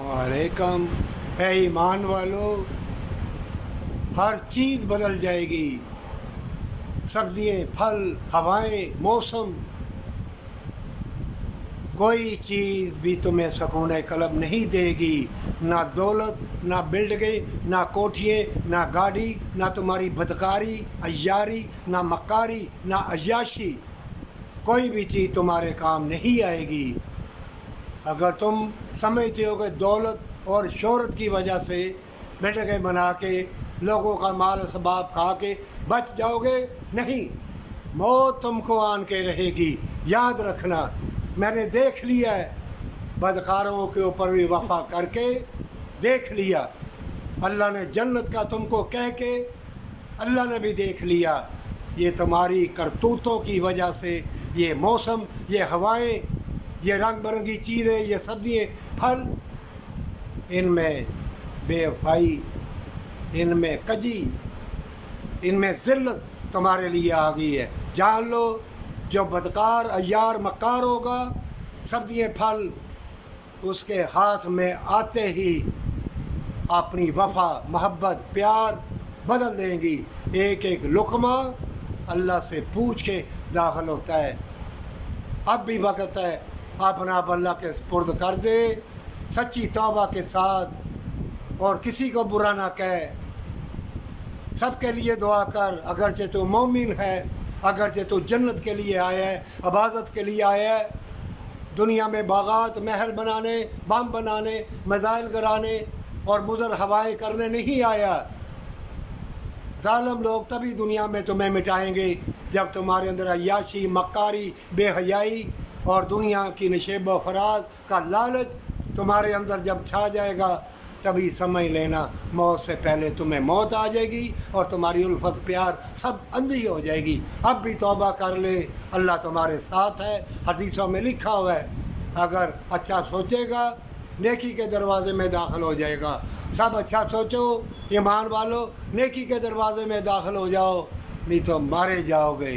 वालेकुम। है ईमान वालों, हर चीज़ बदल जाएगी। सब्जियाँ, फल, हवाएं, मौसम, कोई चीज़ भी तुम्हें सुकून कल्ब नहीं देगी। ना दौलत, ना बिल्डिंगें, ना कोठियाँ, ना गाड़ी, ना तुम्हारी बदकारी, अय्यारी, ना मक्कारी, ना अय्याशी। कोई भी चीज़ तुम्हारे काम नहीं आएगी। अगर तुम समझते हो कि दौलत और शोहरत की वजह से बिल्डिंगें बना के लोगों का माल असबाब खा के बच जाओगे, नहीं, मौत तुमको आन के रहेगी। याद रखना, मैंने देख लिया है, बदकारों के ऊपर भी वफा करके देख लिया। अल्लाह ने जन्नत का तुमको कह के अल्लाह ने भी देख लिया। ये तुम्हारी करतूतों की वजह से ये मौसम, ये हवाएं, ये रंग बिरंगी चीज़ें, ये सब्जियाँ, फल, इनमें बेवफाई, इनमें कजी, इनमें ज़िल्लत तुम्हारे लिए आ गई है। जान लो, जो बदकार, अय्यार, मक्कार होगा, सब्जियाँ, फल उसके हाथ में आते ही अपनी वफा, मोहब्बत, प्यार बदल देंगी। एक एक लुक़मा अल्लाह से पूछ के दाखिल होता है। अब भी वक्त है, अपना आप अल्लाह के सुपुर्द कर दे सच्ची तौबा के साथ, और किसी को बुरा ना कहे। सबके लिए दुआ कर। अगरचे तू मोमिन है, अगरचे तू जन्नत के लिए आया है, इबादत के लिए आया है, दुनिया में बागात, महल बनाने, बम बनाने, मिसाइल गिराने और मुज़र हवाएं करने नहीं आया। ज़ालिम लोग तभी दुनिया में तुम्हें मिटाएंगे जब तुम्हारे अंदर अय्याशी, मक्कारी, बेहयाई और दुनिया की नशेब व फराज का लालच तुम्हारे अंदर जब छा जाएगा, तभी समझ लेना मौत से पहले तुम्हें मौत आ जाएगी और तुम्हारी उल्फत, प्यार सब अंधी हो जाएगी। अब भी तौबा कर ले, अल्लाह तुम्हारे साथ है। हदीसों में लिखा हुआ है, अगर अच्छा सोचेगा नेकी के दरवाज़े में दाखिल हो जाएगा। सब अच्छा सोचो ईमान वालों, नेकी के दरवाज़े में दाखिल हो जाओ, नहीं तो मारे जाओगे।